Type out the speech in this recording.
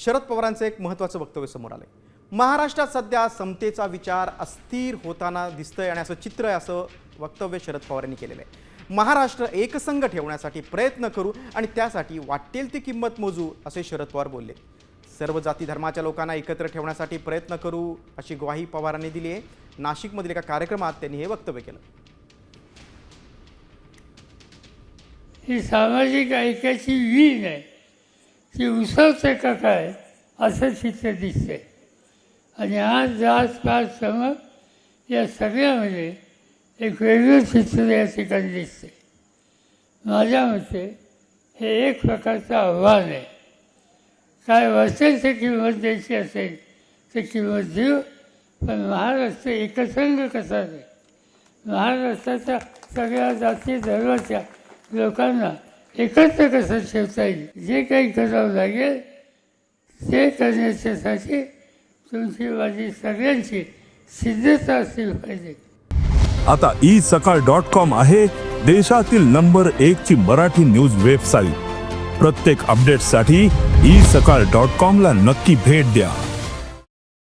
शरद पवारांचं एक महत्त्वाचं वक्तव्य समोर आलंय। महाराष्ट्रात सध्या समतेचा विचार अस्थिर होताना दिसतंय आणि असं चित्र आहे, असं वक्तव्य शरद पवार यांनी केलेलं आहे। महाराष्ट्र एकसंघ ठेवण्यासाठी प्रयत्न करू आणि त्यासाठी वाटेल ती किंमत मोजू, असे शरद पवार बोलले। सर्व जाती धर्माच्या लोकांना एकत्र ठेवण्यासाठी प्रयत्न करू, अशी ग्वाही पवारांनी दिली आहे। नाशिकमधील एका कार्यक्रमात त्यांनी हे वक्तव्य केलं। ही सामाजिक ऐक्याची वीण आहे, ती उसळते का काय असं चित्र दिसते। आणि आज जात पात चमक या सगळ्यामध्ये एक वेगळं चित्र या ठिकाणी दिसते। माझ्या मते हे एक प्रकारचं आव्हान आहे। काय वाटेल ते किंमत द्यायची असेल तर किंमत देऊ, पण महाराष्ट्र एकसंघ कसा नाही, महाराष्ट्राच्या सगळ्या जाती धर्माच्या लोकांना एकत्र कसं ठेवता येईल, जे काही करावं लागेल ते करण्याच्यासाठी तुमची माझी सगळ्यांची सिद्धता असली पाहिजे। आता isakal.com आहे देशातील नंबर 1 ची मराठी न्यूज वेबसाईट। प्रत्येक अपडेटसाठी isakal.com ला नक्की भेट द्या।